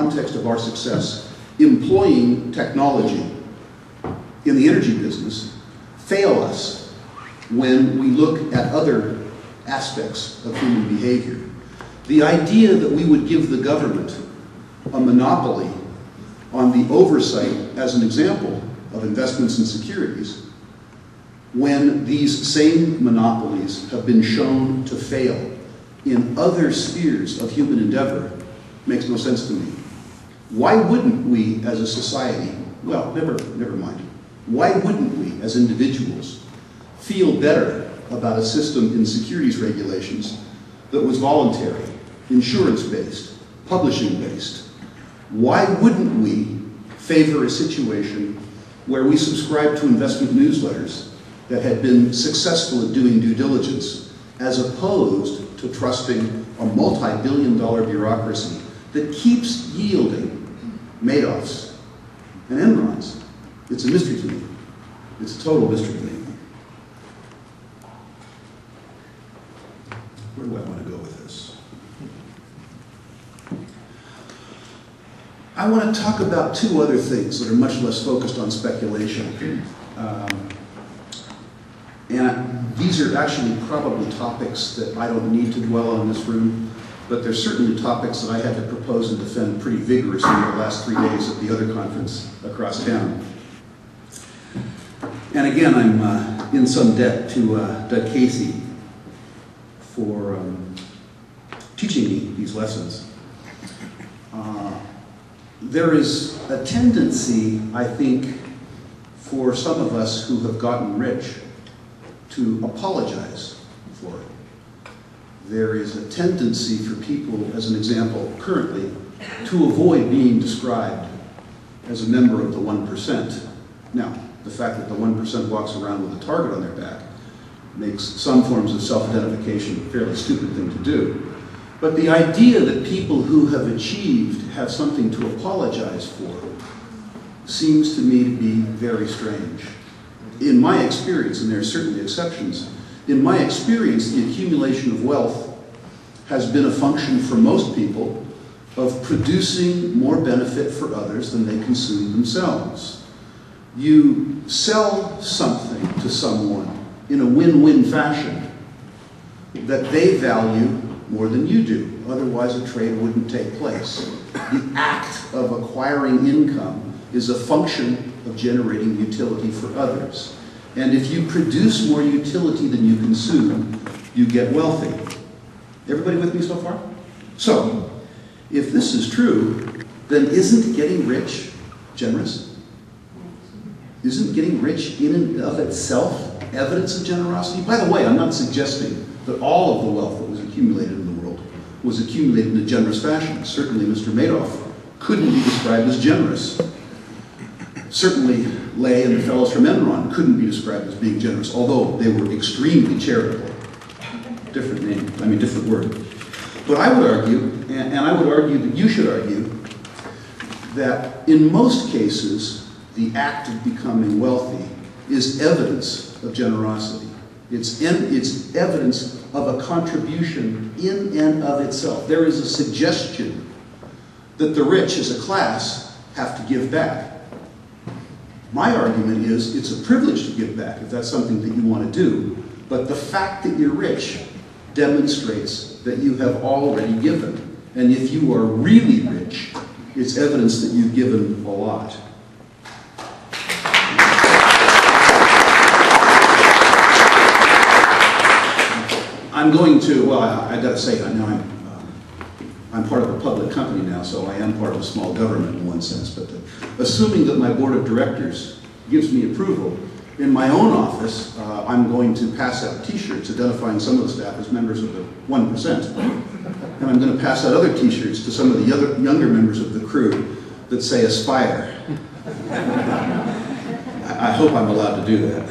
context of our success employing technology in the energy business fail us when we look at other aspects of human behavior. The idea that we would give the government a monopoly on the oversight, as an example, of investments in securities, when these same monopolies have been shown to fail in other spheres of human endeavor, makes no sense to me. Why wouldn't we as a society, well, never mind, why wouldn't we as individuals feel better about a system in securities regulations that was voluntary, insurance-based, publishing-based? Why wouldn't we favor a situation where we subscribe to investment newsletters that had been successful at doing due diligence, as opposed to trusting a multi-billion-dollar bureaucracy that keeps yielding Madoffs and Enrons? It's a mystery to me. It's a total mystery to me. Where do I want to go with this? I want to talk about two other things that are much less focused on speculation. And these are actually probably topics that I don't need to dwell on in this room, but they're certainly topics that I had to propose and defend pretty vigorously in the last 3 days at the other conference across town. And again, I'm in some debt to Doug Casey for teaching me these lessons. There is a tendency, I think, for some of us who have gotten rich to apologize for it. There is a tendency for people, as an example, currently, to avoid being described as a member of the 1%. Now, the fact that the 1% walks around with a target on their back makes some forms of self-identification a fairly stupid thing to do. But the idea that people who have achieved have something to apologize for seems to me to be very strange. In my experience, and there are certainly exceptions, in my experience, the accumulation of wealth has been a function for most people of producing more benefit for others than they consume themselves. You sell something to someone in a win-win fashion that they value more than you do. Otherwise, a trade wouldn't take place. The act of acquiring income is a function of generating utility for others. And if you produce more utility than you consume, you get wealthy. Everybody with me so far? So, if this is true, then isn't getting rich generous? Isn't getting rich in and of itself evidence of generosity? By the way, I'm not suggesting that all of the wealth that was accumulated in the world was accumulated in a generous fashion. Certainly Mr. Madoff couldn't be described as generous. Certainly Lay and the fellows from Enron couldn't be described as being generous, although they were extremely charitable. Different name, I mean different word. But I would argue, and I would argue that you should argue, that in most cases, the act of becoming wealthy is evidence of generosity. It's evidence of a contribution in and of itself. There is a suggestion that the rich as a class have to give back. My argument is it's a privilege to give back if that's something that you want to do, but the fact that you're rich demonstrates that you have already given. And if you are really rich, it's evidence that you've given a lot. I'm going to, well, I got to say, I know I'm part of a public company now, so I am part of a small government in one sense, but assuming that my board of directors gives me approval, in my own office, I'm going to pass out t-shirts identifying some of the staff as members of the 1%. And I'm going to pass out other t-shirts to some of the other younger members of the crew that say Aspire. I hope I'm allowed to do that.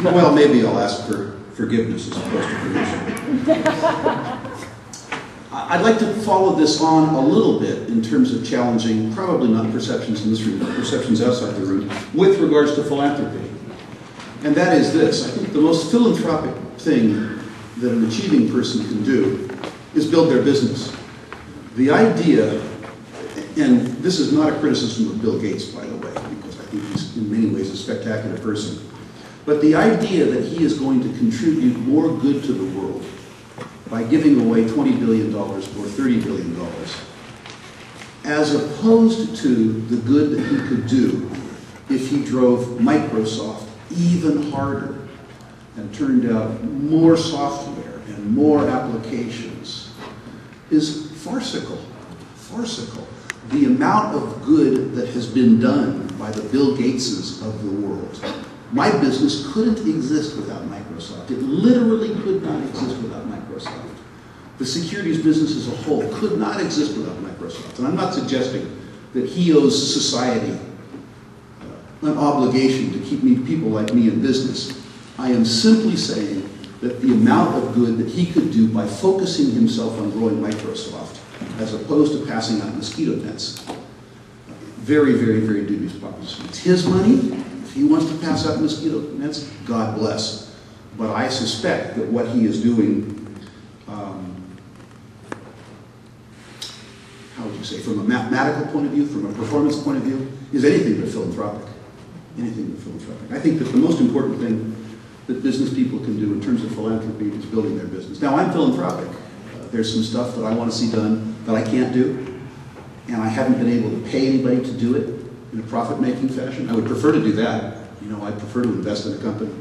Well, maybe I'll ask for forgiveness as opposed to permission. I'd like to follow this on a little bit in terms of challenging, probably not perceptions in this room, but perceptions outside the room, with regards to philanthropy. And that is this: I think the most philanthropic thing that an achieving person can do is build their business. The idea, And this is not a criticism of Bill Gates, by the way, because I think he's in many ways a spectacular person. But the idea that he is going to contribute more good to the world by giving away $20 billion or $30 billion, as opposed to the good that he could do if he drove Microsoft even harder and turned out more software and more applications, is farcical. Farcical. The amount of good that has been done by the Bill Gateses of the world. My business couldn't exist without Microsoft. It literally could not exist without Microsoft. The securities business as a whole could not exist without Microsoft. And I'm not suggesting that he owes society an obligation to keep people like me in business. I am simply saying that the amount of good that he could do by focusing himself on growing Microsoft, as opposed to passing out mosquito nets, very, very, very dubious proposition. It's his money. If he wants to pass out mosquito nets, God bless. But I suspect that what he is doing, how would you say, from a mathematical point of view, from a performance point of view, is anything but philanthropic. Anything but philanthropic. I think that the most important thing that business people can do in terms of philanthropy is building their business. Now, I'm philanthropic. There's some stuff that I want to see done that I can't do, and I haven't been able to pay anybody to do it in a profit-making fashion. I would prefer to do that. You know, I'd prefer to invest in a company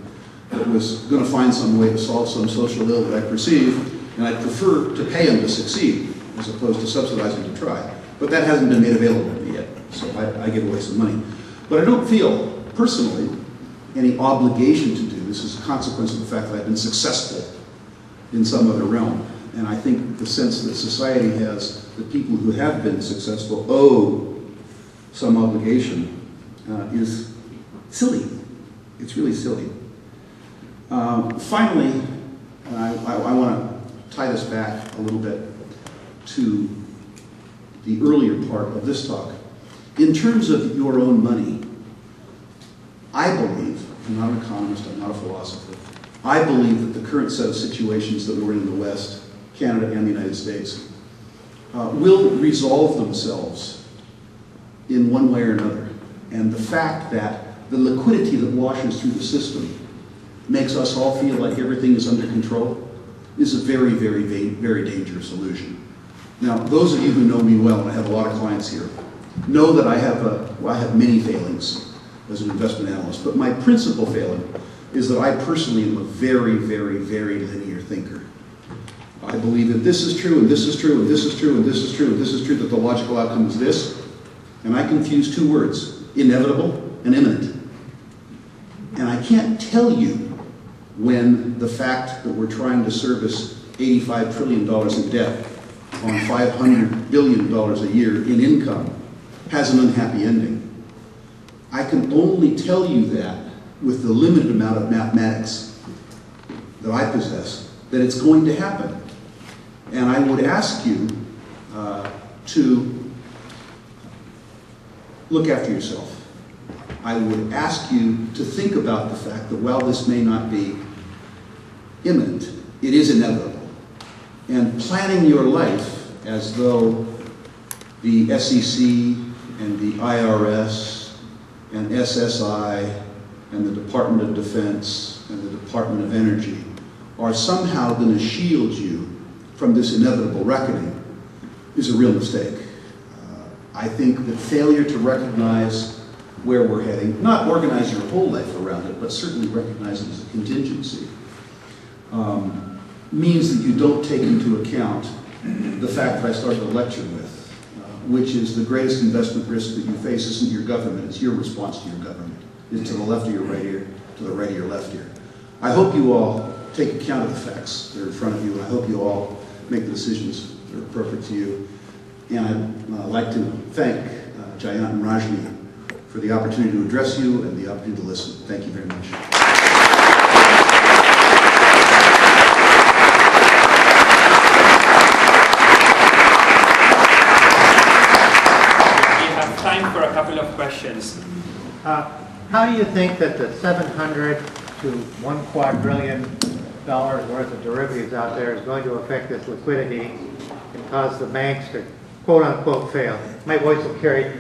that was going to find some way to solve some social ill that I perceive, and I'd prefer to pay them to succeed as opposed to subsidizing to try. But that hasn't been made available to me yet, so I give away some money. But I don't feel, personally, any obligation to do this as a consequence of the fact that I've been successful in some other realm. And I think the sense that society has that people who have been successful owe some obligation is silly. It's really silly. Finally, I want to tie this back a little bit to the earlier part of this talk. In terms of your own money, I believe, I'm not an economist, I'm not a philosopher, I believe that the current set of situations that we're in the West, Canada and the United States, will resolve themselves in one way or another. And the fact that the liquidity that washes through the system makes us all feel like everything is under control is a very, very, very dangerous illusion. Now, those of you who know me well, and I have a lot of clients here, know that I have many failings as an investment analyst, but my principal failing is that I personally am a very, very, very linear thinker. I believe that this is true, and this is true, and this is true, and this is true, and this is true, that the logical outcome is this, and I confuse two words, inevitable and imminent. And I can't tell you when the fact that we're trying to service $85 trillion in debt on $500 billion a year in income has an unhappy ending. I can only tell you that with the limited amount of mathematics that I possess, that it's going to happen. And I would ask you to look after yourself. I would ask you to think about the fact that while this may not be imminent, it is inevitable. And planning your life as though the SEC and the IRS and SSI and the Department of Defense and the Department of Energy are somehow going to shield you from this inevitable reckoning is a real mistake. I think that failure to recognize where we're heading, not organize your whole life around it, but certainly recognize it as a contingency, means that you don't take into account the fact that I started the lecture with, which is the greatest investment risk that you face isn't your government, it's your response to your government. It's to the left of your right ear, to the right of your left ear. I hope you all take account of the facts that are in front of you, and I hope you all make the decisions that are appropriate to you. And I'd like to thank Jayant and Rajni for the opportunity to address you and the opportunity to listen. Thank you very much. We have time for a couple of questions. How do you think that the $700 to $1 quadrillion worth of derivatives out there is going to affect this liquidity and cause the banks to quote-unquote fail. My voice will carry